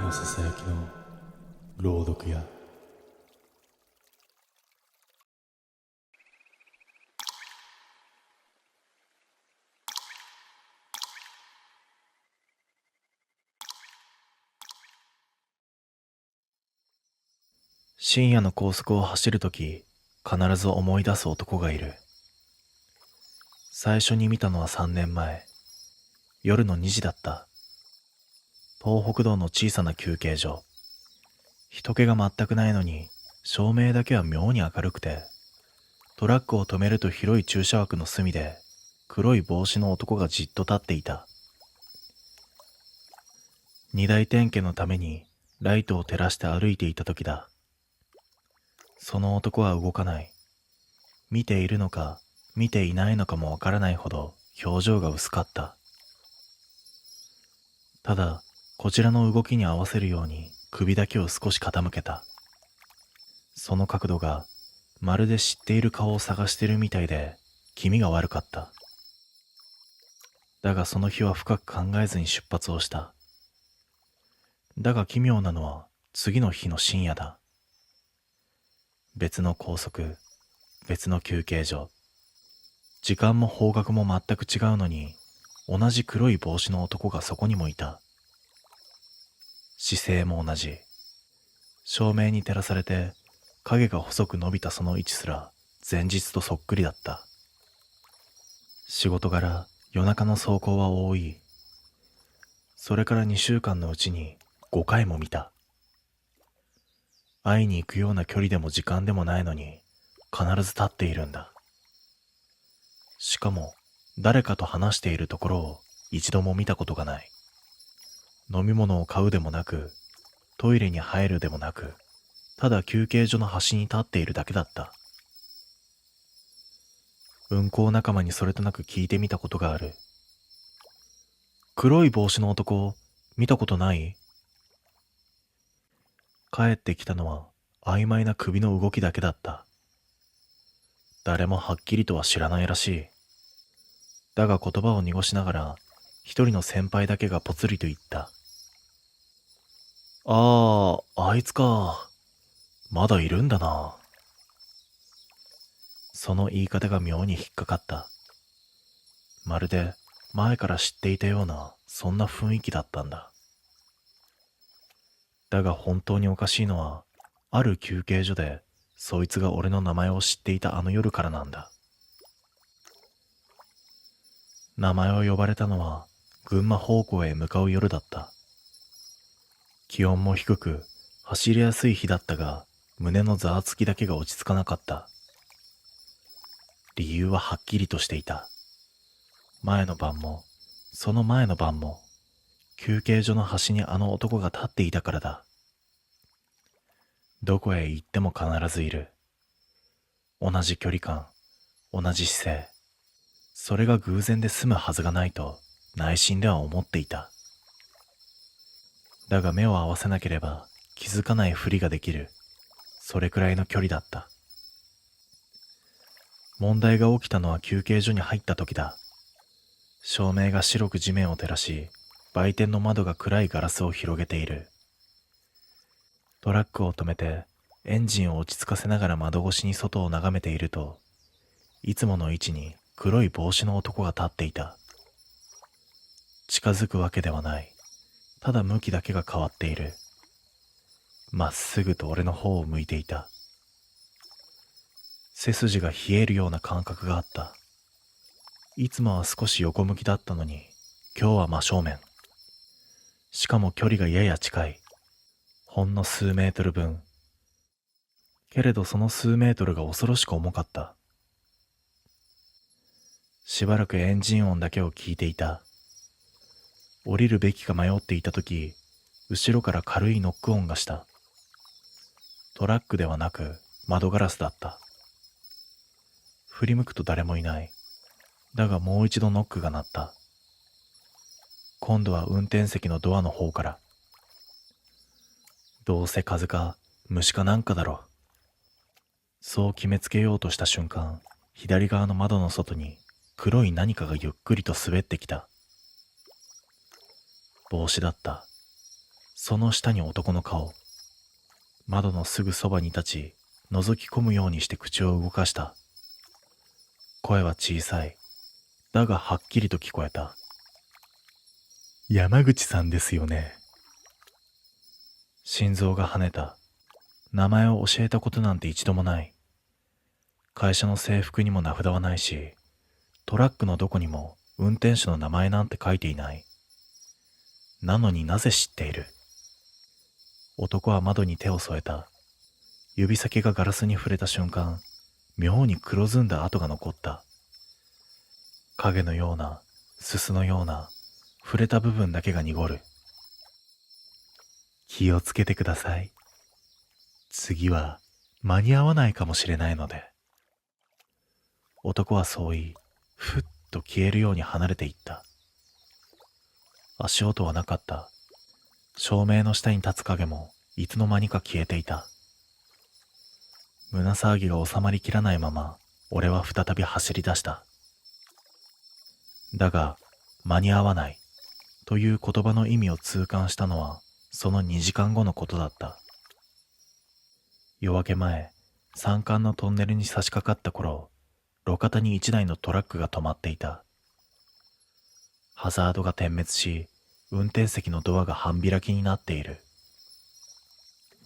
のささやきの朗読や深夜の高速を走るとき、必ず思い出す男がいる。最初に見たのは3年前。夜の2時だった。東北道の小さな休憩所。人気が全くないのに、照明だけは妙に明るくて、トラックを止めると広い駐車枠の隅で、黒い帽子の男がじっと立っていた。二大点検のためにライトを照らして歩いていた時だ。その男は動かない。見ているのか見ていないのかもわからないほど表情が薄かった。ただこちらの動きに合わせるように首だけを少し傾けた。その角度がまるで知っている顔を探しているみたいで気味が悪かった。だがその日は深く考えずに出発をした。だが奇妙なのは次の日の深夜だ。別の高速、別の休憩所。時間も方角も全く違うのに、同じ黒い帽子の男がそこにもいた。姿勢も同じ。照明に照らされて、影が細く伸びたその位置すら、前日とそっくりだった。仕事柄、夜中の走行は多い。それから2週間のうちに5回も見た。会いに行くような距離でも時間でもないのに、必ず立っているんだ。しかも、誰かと話しているところを一度も見たことがない。飲み物を買うでもなく、トイレに入るでもなく、ただ休憩所の端に立っているだけだった。運行仲間にそれとなく聞いてみたことがある。黒い帽子の男、見たことない？帰ってきたのは曖昧な首の動きだけだった。誰もはっきりとは知らないらしい。だが言葉を濁しながら、一人の先輩だけがぽつりと言った。あいつか。まだいるんだな。その言い方が妙に引っかかった。まるで前から知っていたような、そんな雰囲気だったんだ。だが本当におかしいのは、ある休憩所で、そいつが俺の名前を知っていたあの夜からなんだ。名前を呼ばれたのは、群馬方向へ向かう夜だった。気温も低く、走りやすい日だったが、胸のざわつきだけが落ち着かなかった。理由ははっきりとしていた。前の晩も、その前の晩も、休憩所の端にあの男が立っていたからだ。どこへ行っても必ずいる。同じ距離感、同じ姿勢。それが偶然で済むはずがないと、内心では思っていた。だが目を合わせなければ気づかないふりができる。それくらいの距離だった。問題が起きたのは休憩所に入った時だ。照明が白く地面を照らし、売店の窓が暗いガラスを広げている。トラックを止めて、エンジンを落ち着かせながら窓越しに外を眺めていると、いつもの位置に黒い帽子の男が立っていた。近づくわけではない。ただ向きだけが変わっている。まっすぐと俺の方を向いていた。背筋が冷えるような感覚があった。いつもは少し横向きだったのに、今日は真正面。しかも距離がやや近い。ほんの数メートル分。けれどその数メートルが恐ろしく重かった。しばらくエンジン音だけを聞いていた。降りるべきか迷っていたとき、後ろから軽いノック音がした。トラックではなく窓ガラスだった。振り向くと誰もいない。だがもう一度ノックが鳴った。今度は運転席のドアの方から。どうせ風か虫かなんかだろう。そう決めつけようとした瞬間、左側の窓の外に黒い何かがゆっくりと滑ってきた。帽子だった。その下に男の顔。窓のすぐそばに立ち、覗き込むようにして口を動かした。声は小さい。だがはっきりと聞こえた。山口さんですよね。心臓が跳ねた。名前を教えたことなんて一度もない。会社の制服にも名札はないし、トラックのどこにも運転手の名前なんて書いていない。なのになぜ知っている？男は窓に手を添えた。指先がガラスに触れた瞬間、妙に黒ずんだ跡が残った。影のような、すすのような、触れた部分だけが濁る。気をつけてください。次は間に合わないかもしれないので。男はそう言い、ふっと消えるように離れていった。足音はなかった。照明の下に立つ影もいつの間にか消えていた。胸騒ぎが収まりきらないまま、俺は再び走り出した。だが、間に合わないという言葉の意味を痛感したのは、その2時間後のことだった。夜明け前、山間のトンネルに差し掛かった頃、路肩に1台のトラックが止まっていた。ハザードが点滅し、運転席のドアが半開きになっている。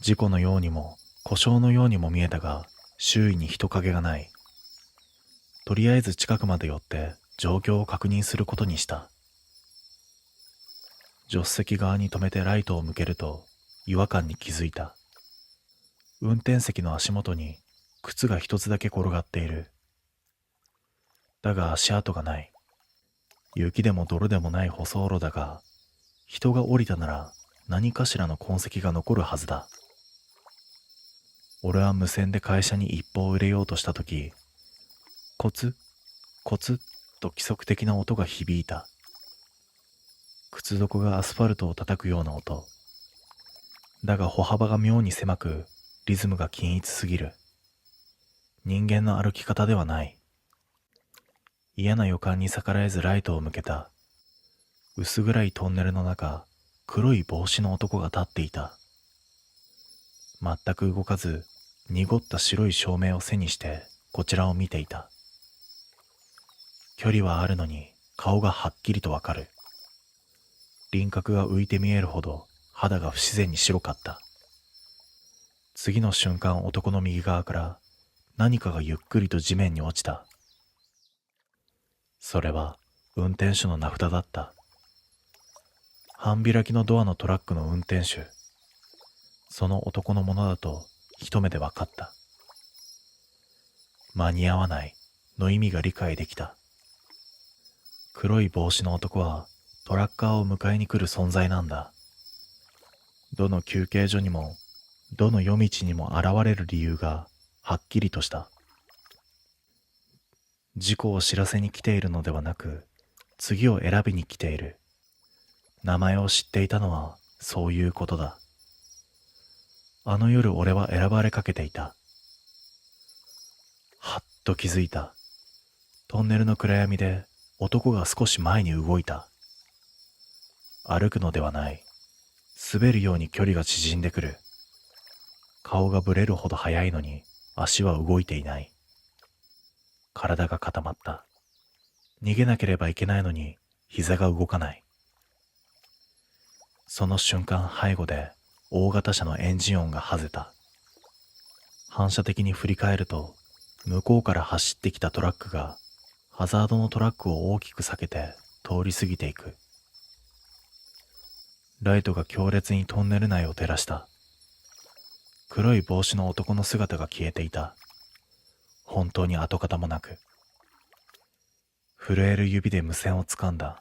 事故のようにも故障のようにも見えたが、周囲に人影がない。とりあえず近くまで寄って状況を確認することにした。助手席側に止めてライトを向けると違和感に気づいた。運転席の足元に靴が一つだけ転がっている。だが足跡がない。雪でも泥でもない舗装路だが、人が降りたなら何かしらの痕跡が残るはずだ。俺は無線で会社に一報を入れようとしたとき、コツコツと規則的な音が響いた。靴底がアスファルトを叩くような音。だが歩幅が妙に狭く、リズムが均一すぎる。人間の歩き方ではない。嫌な予感に逆らえずライトを向けた。薄暗いトンネルの中、黒い帽子の男が立っていた。全く動かず、濁った白い照明を背にしてこちらを見ていた。距離はあるのに顔がはっきりとわかる。輪郭が浮いて見えるほど肌が不自然に白かった。次の瞬間、男の右側から何かがゆっくりと地面に落ちた。それは運転手の名札だった。半開きのドアのトラックの運転手。その男のものだと一目で分かった。間に合わないの意味が理解できた。黒い帽子の男はトラッカーを迎えに来る存在なんだ。どの休憩所にもどの夜道にも現れる理由がはっきりとした。事故を知らせに来ているのではなく、次を選びに来ている。名前を知っていたのはそういうことだ。あの夜俺は選ばれかけていた。はっと気づいた。トンネルの暗闇で男が少し前に動いた。歩くのではない。滑るように距離が縮んでくる。顔がぶれるほど速いのに足は動いていない。体が固まった。逃げなければいけないのに膝が動かない。その瞬間、背後で大型車のエンジン音がはぜた。反射的に振り返ると、向こうから走ってきたトラックがハザードのトラックを大きく避けて通り過ぎていく。ライトが強烈にトンネル内を照らした。黒い帽子の男の姿が消えていた。本当に跡形もなく。震える指で無線を掴んだ。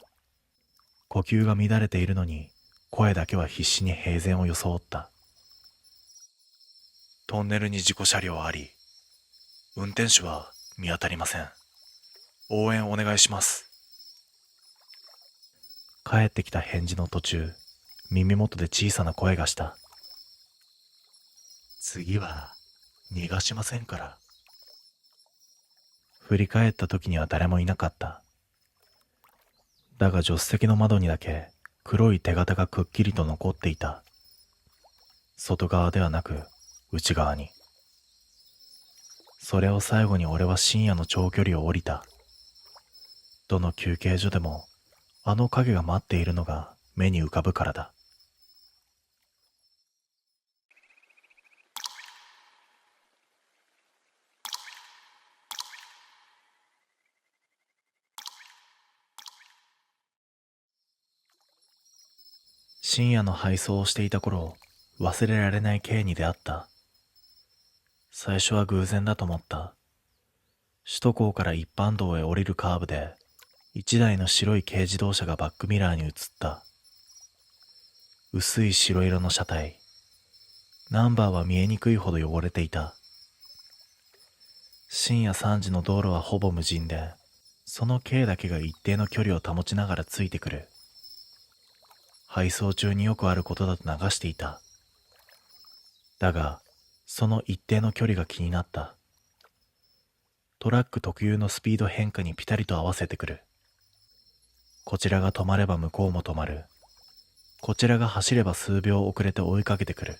呼吸が乱れているのに、声だけは必死に平然を装った。トンネルに事故車両あり、運転手は見当たりません。応援お願いします。帰ってきた返事の途中、耳元で小さな声がした。次は逃がしませんから。振り返った時には誰もいなかった。だが助手席の窓にだけ黒い手形がくっきりと残っていた。外側ではなく内側に。それを最後に俺は深夜の長距離を降りた。どの休憩所でもあの影が待っているのが目に浮かぶからだ。深夜の配送をしていた頃、忘れられない K に出会った。最初は偶然だと思った。首都高から一般道へ降りるカーブで、一台の白い軽自動車がバックミラーに映った。薄い白色の車体。ナンバーは見えにくいほど汚れていた。深夜3時の道路はほぼ無人で、その K だけが一定の距離を保ちながらついてくる。配送中によくあることだと流していた。だが、その一定の距離が気になった。トラック特有のスピード変化にピタリと合わせてくる。こちらが止まれば向こうも止まる。こちらが走れば数秒遅れて追いかけてくる。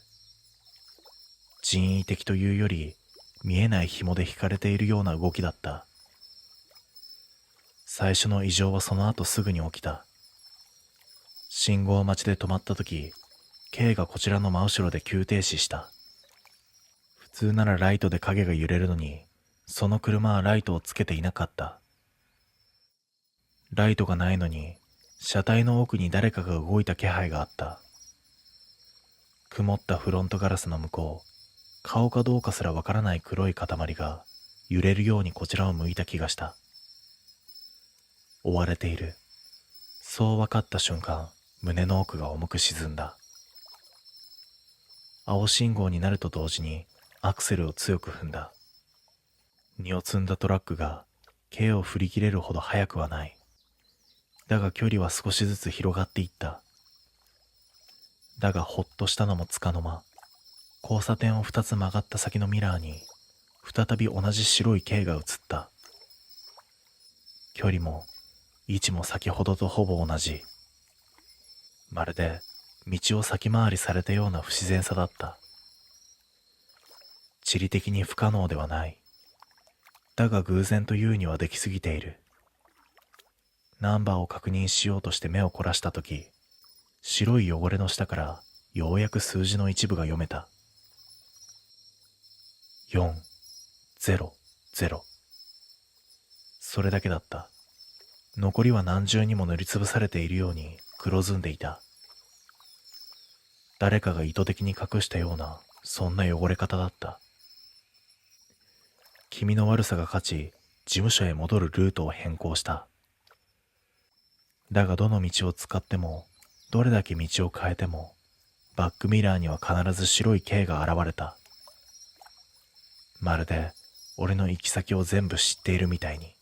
人為的というより、見えない紐で引かれているような動きだった。最初の異常はその後すぐに起きた。信号待ちで止まった時、K がこちらの真後ろで急停止した。普通ならライトで影が揺れるのに、その車はライトをつけていなかった。ライトがないのに、車体の奥に誰かが動いた気配があった。曇ったフロントガラスの向こう、顔かどうかすらわからない黒い塊が揺れるようにこちらを向いた気がした。追われている。そう分かった瞬間、胸の奥が重く沈んだ。青信号になると同時にアクセルを強く踏んだ。荷を積んだトラックが軽を振り切れるほど速くはない。だが距離は少しずつ広がっていった。だがほっとしたのもつかの間、交差点を2つ曲がった先のミラーに再び同じ白い軽が映った。距離も位置も先ほどとほぼ同じ。まるで道を先回りされたような不自然さだった。地理的に不可能ではない。だが偶然というにはできすぎている。ナンバーを確認しようとして目を凝らしたとき、白い汚れの下からようやく数字の一部が読めた。400。それだけだった。残りは何重にも塗りつぶされているように黒ずんでいた。誰かが意図的に隠したような、そんな汚れ方だった。気味の悪さが勝ち、事務所へ戻るルートを変更した。だがどの道を使っても、どれだけ道を変えても、バックミラーには必ず白い軽が現れた。まるで俺の行き先を全部知っているみたいに。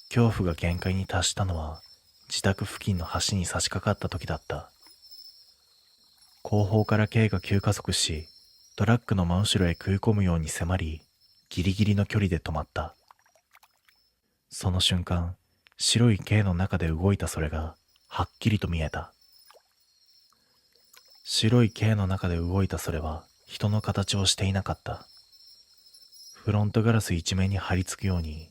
恐怖が限界に達したのは自宅付近の橋に差し掛かった時だった。後方から軽が急加速し、トラックの真後ろへ食い込むように迫り、ギリギリの距離で止まった。その瞬間、白い軽の中で動いたそれがはっきりと見えた。白い軽の中で動いたそれは人の形をしていなかった。フロントガラス一面に張り付くように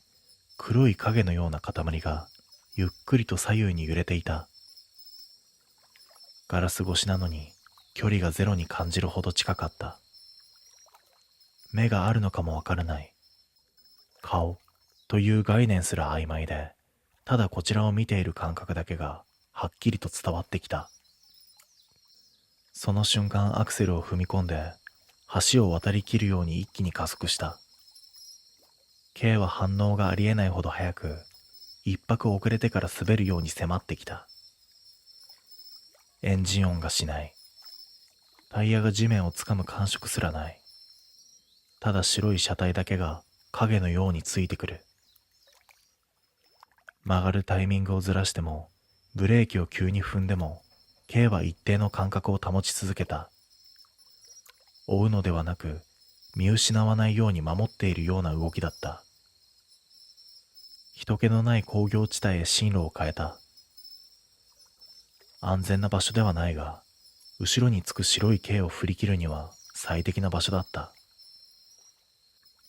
黒い影のような塊がゆっくりと左右に揺れていた。ガラス越しなのに距離がゼロに感じるほど近かった。目があるのかもわからない。顔という概念すら曖昧で、ただこちらを見ている感覚だけがはっきりと伝わってきた。その瞬間アクセルを踏み込んで橋を渡りきるように一気に加速した。K は反応がありえないほど速く、一拍遅れてから滑るように迫ってきた。エンジン音がしない。タイヤが地面をつかむ感触すらない。ただ白い車体だけが影のようについてくる。曲がるタイミングをずらしても、ブレーキを急に踏んでも、K は一定の感覚を保ち続けた。追うのではなく、見失わないように守っているような動きだった。人気のない工業地帯へ進路を変えた。安全な場所ではないが、後ろにつく白い軽を振り切るには最適な場所だった。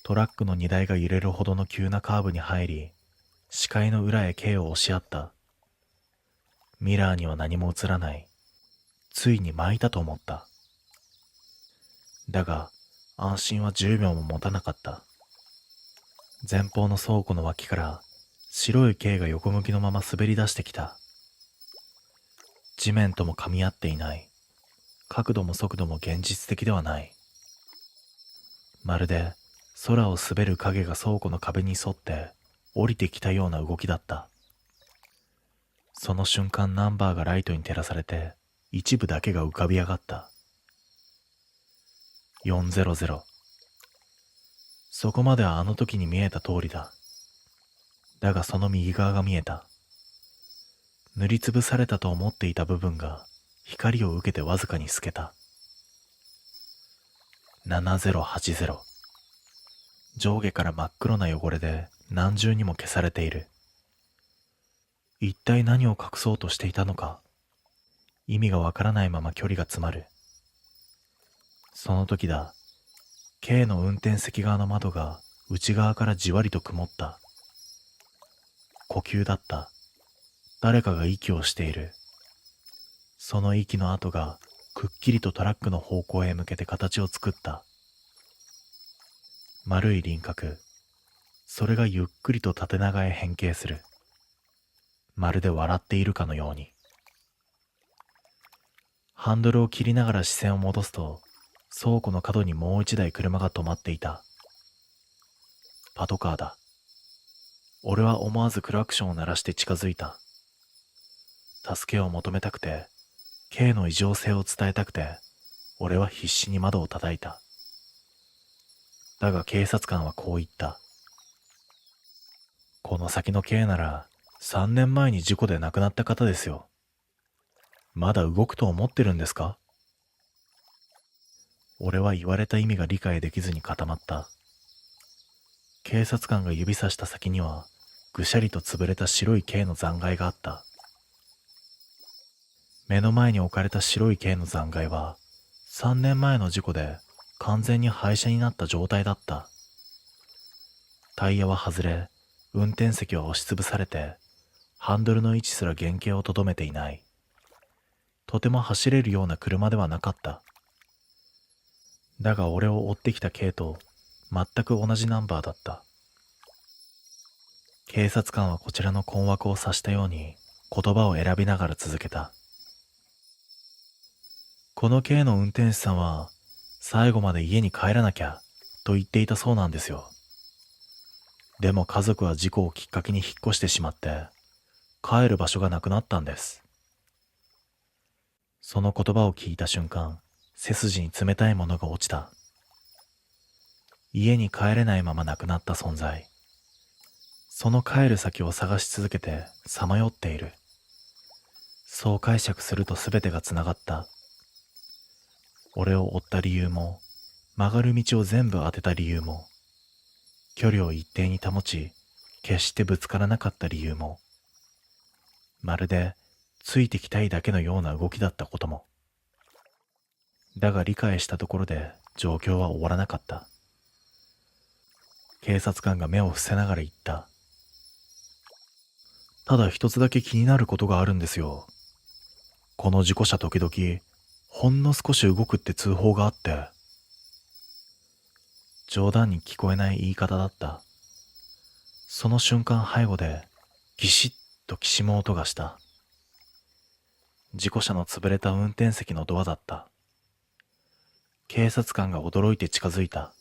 トラックの荷台が揺れるほどの急なカーブに入り、視界の裏へ軽を押し合った。ミラーには何も映らない。ついに巻いたと思った。だが、安心は10秒も持たなかった。前方の倉庫の脇から白い軽が横向きのまま滑り出してきた。地面とも噛み合っていない。角度も速度も現実的ではない。まるで空を滑る影が倉庫の壁に沿って降りてきたような動きだった。その瞬間ナンバーがライトに照らされて一部だけが浮かび上がった。400。そこまではあの時に見えた通りだ。だがその右側が見えた。塗りつぶされたと思っていた部分が光を受けてわずかに透けた。7080。上下から真っ黒な汚れで何重にも消されている。一体何を隠そうとしていたのか。意味がわからないまま距離が詰まる。その時だ。K の運転席側の窓が内側からじわりと曇った。呼吸だった。誰かが息をしている。その息の跡がくっきりとトラックの方向へ向けて形を作った。丸い輪郭。それがゆっくりと縦長へ変形する。まるで笑っているかのように。ハンドルを切りながら視線を戻すと、倉庫の角にもう一台車が止まっていた。パトカーだ。俺は思わずクラクションを鳴らして近づいた。助けを求めたくて、K の異常性を伝えたくて、俺は必死に窓を叩いた。だが警察官はこう言った。この先の K なら、3年前に事故で亡くなった方ですよ。まだ動くと思ってるんですか？俺は言われた意味が理解できずに固まった。警察官が指さした先には、ぐしゃりと潰れた白い軽の残骸があった。目の前に置かれた白い軽の残骸は、3年前の事故で完全に廃車になった状態だった。タイヤは外れ、運転席は押しつぶされて、ハンドルの位置すら原形をとどめていない。とても走れるような車ではなかった。だが俺を追ってきた軽と全く同じナンバーだった。警察官はこちらの困惑を察したように言葉を選びながら続けた。この軽の運転手さんは最後まで家に帰らなきゃと言っていたそうなんですよ。でも家族は事故をきっかけに引っ越してしまって帰る場所がなくなったんです。その言葉を聞いた瞬間、背筋に冷たいものが落ちた。家に帰れないまま亡くなった存在。その帰る先を探し続けてさまよっている。そう解釈すると全てがつながった。俺を追った理由も、曲がる道を全部当てた理由も、距離を一定に保ち、決してぶつからなかった理由も、まるでついてきたいだけのような動きだったことも。だが理解したところで状況は終わらなかった。警察官が目を伏せながら言った。ただ一つだけ気になることがあるんですよ。この事故車時々、ほんの少し動くって通報があって。冗談に聞こえない言い方だった。その瞬間背後でギシッときしむ音がした。事故車の潰れた運転席のドアだった。警察官が驚いて近づいた。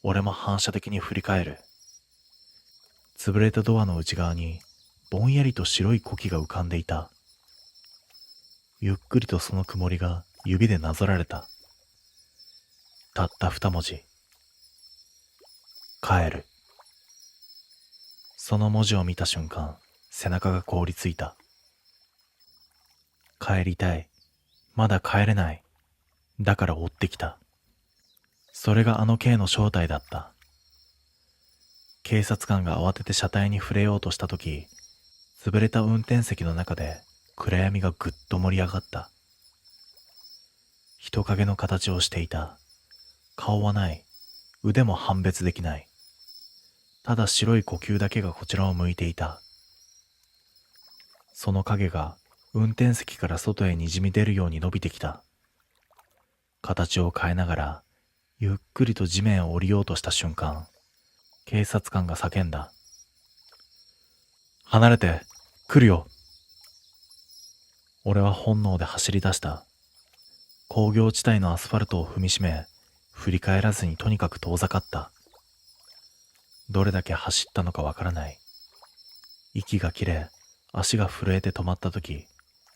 俺も反射的に振り返る。潰れたドアの内側にぼんやりと白い呼気が浮かんでいた。ゆっくりとその曇りが指でなぞられた。たった二文字。帰る。その文字を見た瞬間、背中が凍りついた。帰りたい。まだ帰れない。だから追ってきた。それがあのKの正体だった。警察官が慌てて車体に触れようとしたとき、潰れた運転席の中で暗闇がぐっと盛り上がった。人影の形をしていた。顔はない。腕も判別できない。ただ白い呼吸だけがこちらを向いていた。その影が運転席から外へにじみ出るように伸びてきた。形を変えながらゆっくりと地面を降りようとした瞬間、警察官が叫んだ。離れて、来るよ。俺は本能で走り出した。工業地帯のアスファルトを踏みしめ、振り返らずにとにかく遠ざかった。どれだけ走ったのかわからない。息が切れ、足が震えて止まった時、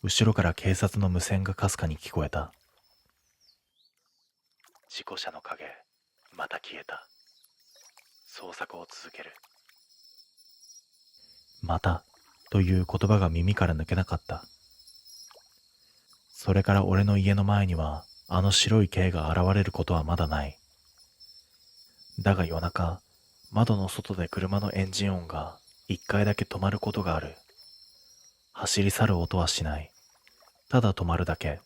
後ろから警察の無線がかすかに聞こえた。事故車の影、また消えた。捜索を続ける。またという言葉が耳から抜けなかった。それから俺の家の前にはあの白い軽が現れることはまだない。だが夜中、窓の外で車のエンジン音が一回だけ止まることがある。走り去る音はしない。ただ止まるだけ。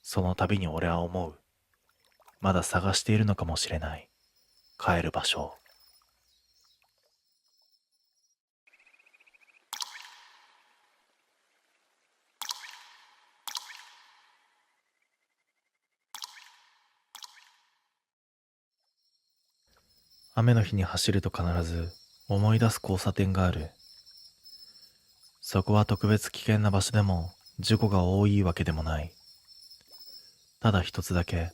その度に俺は思う。まだ探しているのかもしれない。帰る場所を。雨の日に走ると必ず思い出す交差点がある。そこは特別危険な場所でも事故が多いわけでもない。ただ一つだけ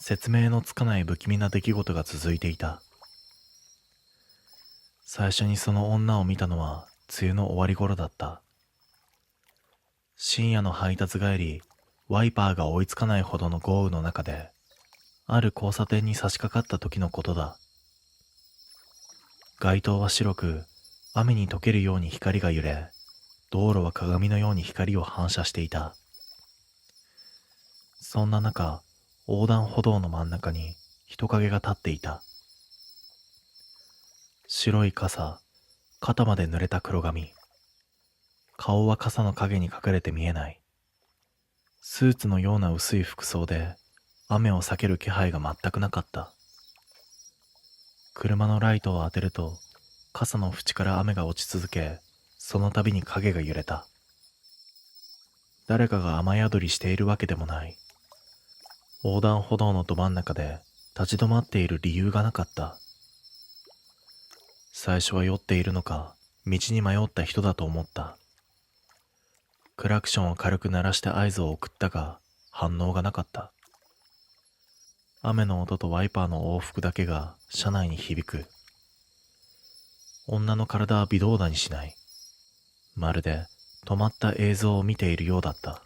説明のつかない不気味な出来事が続いていた。最初にその女を見たのは梅雨の終わり頃だった。深夜の配達帰り、ワイパーが追いつかないほどの豪雨の中で、ある交差点に差し掛かった時のことだ。街灯は白く、雨に溶けるように光が揺れ、道路は鏡のように光を反射していた。そんな中、横断歩道の真ん中に人影が立っていた。白い傘、肩まで濡れた黒髪。顔は傘の影に隠れて見えない。スーツのような薄い服装で、雨を避ける気配が全くなかった。車のライトを当てると、傘の縁から雨が落ち続け、その度に影が揺れた。誰かが雨宿りしているわけでもない。横断歩道のど真ん中で立ち止まっている理由がなかった。最初は酔っているのか、道に迷った人だと思った。クラクションを軽く鳴らして合図を送ったが、反応がなかった。雨の音とワイパーの往復だけが車内に響く。女の体は微動だにしない。まるで止まった映像を見ているようだった。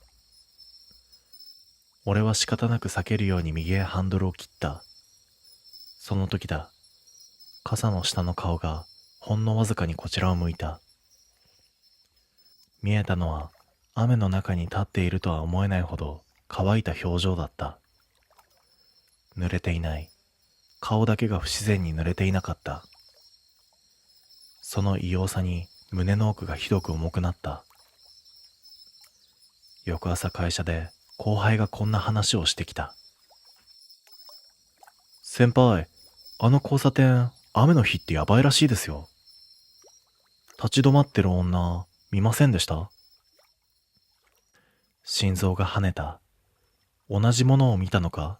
俺は仕方なく避けるように右へハンドルを切った。その時だ。傘の下の顔がほんのわずかにこちらを向いた。見えたのは雨の中に立っているとは思えないほど乾いた表情だった。濡れていない。顔だけが不自然に濡れていなかった。その異様さに胸の奥がひどく重くなった。翌朝会社で後輩がこんな話をしてきた。先輩、あの交差点、雨の日ってやばいらしいですよ。立ち止まってる女、見ませんでした？心臓が跳ねた。同じものを見たのか？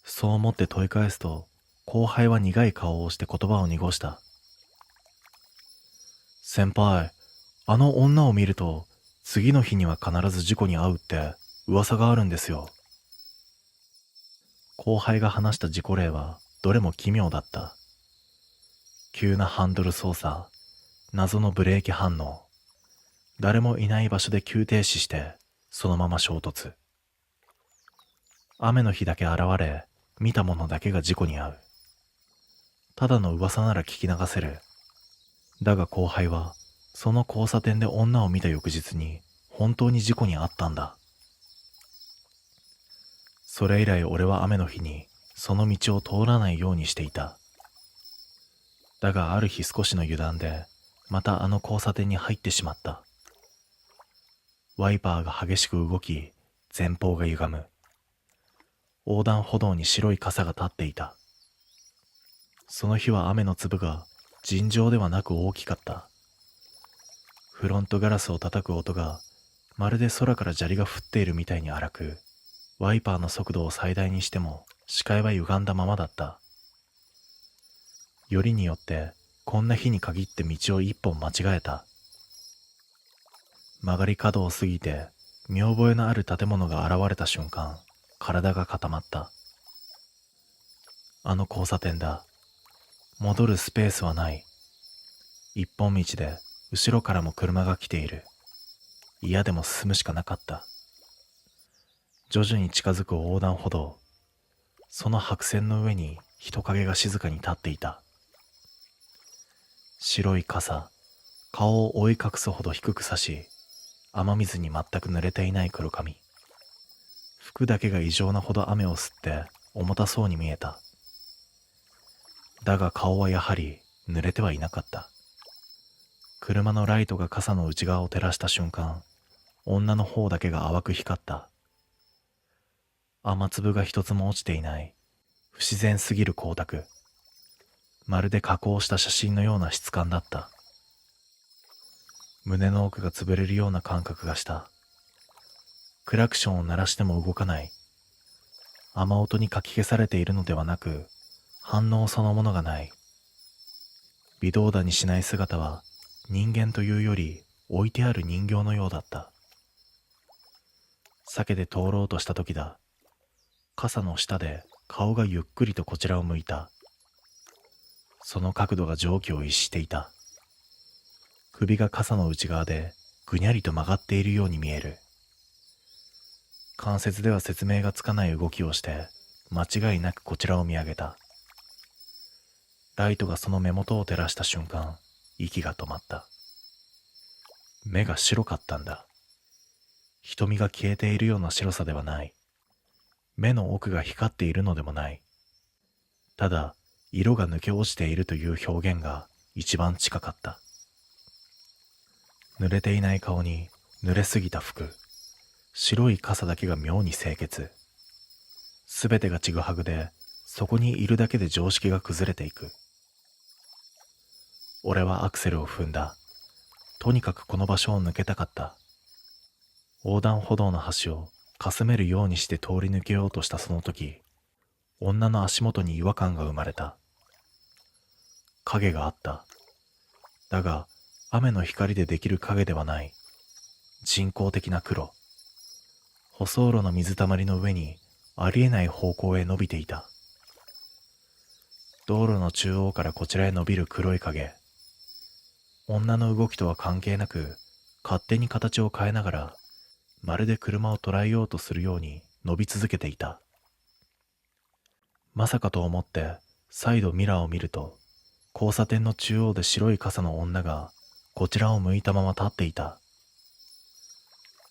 そう思って問い返すと、後輩は苦い顔をして言葉を濁した。先輩、あの女を見ると、次の日には必ず事故に遭うって噂があるんですよ。後輩が話した事故例はどれも奇妙だった。急なハンドル操作、謎のブレーキ反応、誰もいない場所で急停止してそのまま衝突。雨の日だけ現れ、見た者だけが事故に遭う。ただの噂なら聞き流せる。だが後輩はその交差点で女を見た翌日に本当に事故に遭ったんだ。それ以来俺は雨の日にその道を通らないようにしていた。だがある日少しの油断でまたあの交差点に入ってしまった。ワイパーが激しく動き、前方が歪む。横断歩道に白い傘が立っていた。その日は雨の粒が尋常ではなく大きかった。フロントガラスを叩く音がまるで空から砂利が降っているみたいに荒く、ワイパーの速度を最大にしても視界は歪んだままだった。よりによってこんな日に限って道を一本間違えた。曲がり角を過ぎて見覚えのある建物が現れた瞬間、体が固まった。あの交差点だ。戻るスペースはない。一本道で後ろからも車が来ている。嫌でも進むしかなかった。徐々に近づく横断歩道。その白線の上に人影が静かに立っていた。白い傘、顔を覆い隠すほど低く差し、雨水に全く濡れていない黒髪。服だけが異常なほど雨を吸って重たそうに見えた。だが顔はやはり濡れてはいなかった。車のライトが傘の内側を照らした瞬間、女の方だけが淡く光った。雨粒が一つも落ちていない不自然すぎる光沢。まるで加工した写真のような質感だった。胸の奥が潰れるような感覚がした。クラクションを鳴らしても動かない。雨音にかき消されているのではなく、反応そのものがない。微動だにしない姿は人間というより置いてある人形のようだった。避けて通ろうとした時だ。傘の下で顔がゆっくりとこちらを向いた。その角度が常軌を逸していた。首が傘の内側でぐにゃりと曲がっているように見える。関節では説明がつかない動きをして間違いなくこちらを見上げた。ライトがその目元を照らした瞬間、息が止まった。目が白かったんだ。瞳が消えているような白さではない。目の奥が光っているのでもない。ただ、色が抜け落ちているという表現が一番近かった。濡れていない顔に濡れすぎた服、白い傘だけが妙に清潔。すべてがちぐはぐで、そこにいるだけで常識が崩れていく。俺はアクセルを踏んだ。とにかくこの場所を抜けたかった。横断歩道の端をかすめるようにして通り抜けようとしたその時、女の足元に違和感が生まれた。影があった。だが、雨の光でできる影ではない。人工的な黒。舗装路の水たまりの上にありえない方向へ伸びていた。道路の中央からこちらへ伸びる黒い影。女の動きとは関係なく、勝手に形を変えながら、まるで車を捉えようとするように伸び続けていた。まさかと思って再度ミラーを見ると、交差点の中央で白い傘の女がこちらを向いたまま立っていた。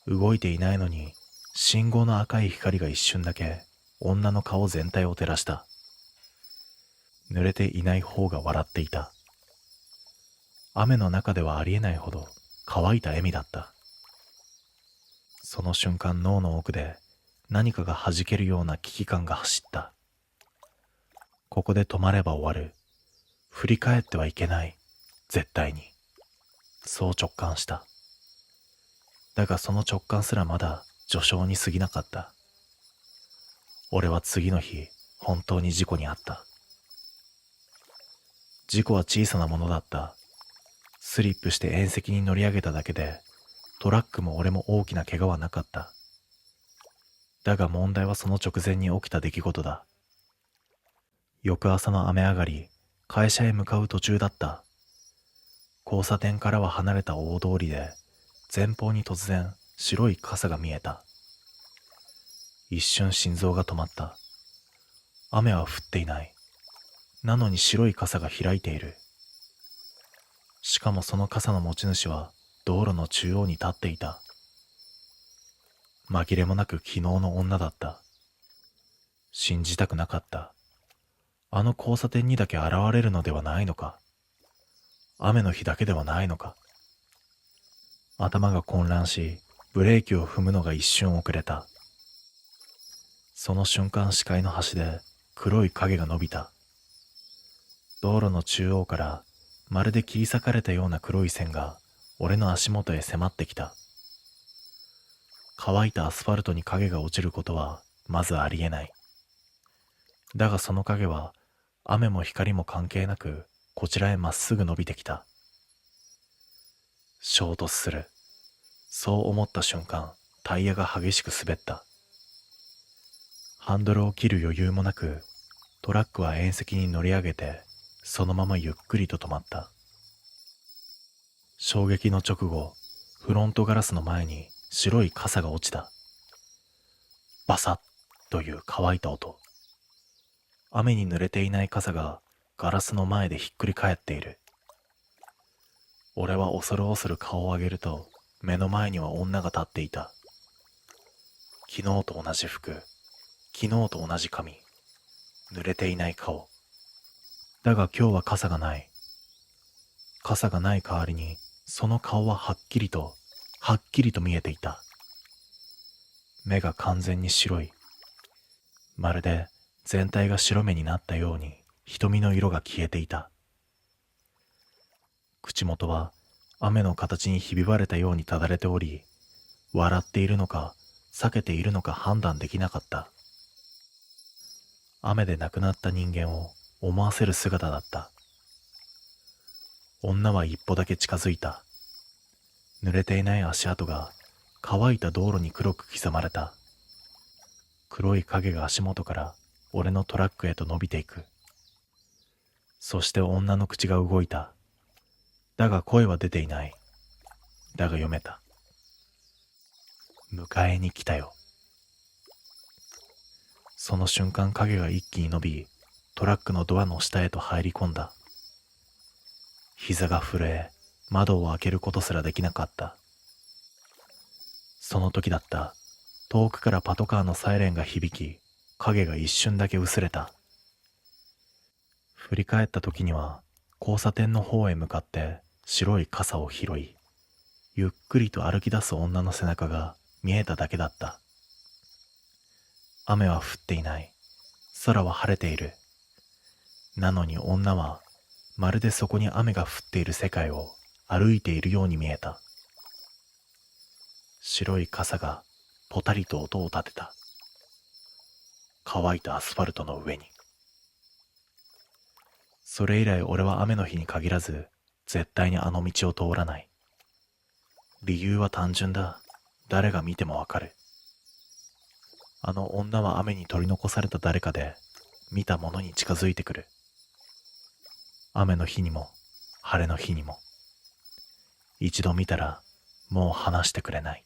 動いていないのに信号の赤い光が一瞬だけ女の顔全体を照らした。濡れていない方が笑っていた。雨の中ではありえないほど乾いた笑みだった。その瞬間脳の奥で何かが弾けるような危機感が走った。ここで止まれば終わる。振り返ってはいけない。絶対に。そう直感した。だがその直感すらまだ序章に過ぎなかった。俺は次の日、本当に事故に遭った。事故は小さなものだった。スリップして縁石に乗り上げただけで、トラックも俺も大きな怪我はなかった。だが問題はその直前に起きた出来事だ。翌朝の雨上がり、会社へ向かう途中だった。交差点からは離れた大通りで、前方に突然白い傘が見えた。一瞬心臓が止まった。雨は降っていない。なのに白い傘が開いている。しかもその傘の持ち主は道路の中央に立っていた。紛れもなく昨日の女だった。信じたくなかった。あの交差点にだけ現れるのではないのか。雨の日だけではないのか。頭が混乱し、ブレーキを踏むのが一瞬遅れた。その瞬間視界の端で黒い影が伸びた。道路の中央からまるで切り裂かれたような黒い線が俺の足元へ迫ってきた。乾いたアスファルトに影が落ちることはまずありえない。だがその影は雨も光も関係なくこちらへまっすぐ伸びてきた。衝突する。そう思った瞬間、タイヤが激しく滑った。ハンドルを切る余裕もなく、トラックは縁石に乗り上げて、そのままゆっくりと止まった。衝撃の直後、フロントガラスの前に白い傘が落ちた。バサッという乾いた音。雨に濡れていない傘がガラスの前でひっくり返っている。俺は恐る恐る顔を上げると、目の前には女が立っていた。昨日と同じ服、昨日と同じ髪、濡れていない顔。だが今日は傘がない。傘がない代わりに、その顔ははっきりと見えていた。目が完全に白い。まるで全体が白目になったように瞳の色が消えていた。口元は雨の形にひび割れたようにただれており、笑っているのか避けているのか判断できなかった。雨で亡くなった人間を思わせる姿だった。女は一歩だけ近づいた。濡れていない足跡が乾いた道路に黒く刻まれた。黒い影が足元から俺のトラックへと伸びていく。そして女の口が動いた。だが声は出ていない。だが読めた。迎えに来たよ。その瞬間影が一気に伸び、トラックのドアの下へと入り込んだ。膝が震え、窓を開けることすらできなかった。その時だった。遠くからパトカーのサイレンが響き、影が一瞬だけ薄れた。振り返った時には、交差点の方へ向かって白い傘を拾い、ゆっくりと歩き出す女の背中が見えただけだった。雨は降っていない。空は晴れている。なのに女は、まるでそこに雨が降っている世界を歩いているように見えた。白い傘がポタリと音を立てた。乾いたアスファルトの上に。それ以来俺は雨の日に限らず、絶対にあの道を通らない。理由は単純だ。誰が見てもわかる。あの女は雨に取り残された誰かで、見たものに近づいてくる。雨の日にも、晴れの日にも。一度見たら、もう離してくれない。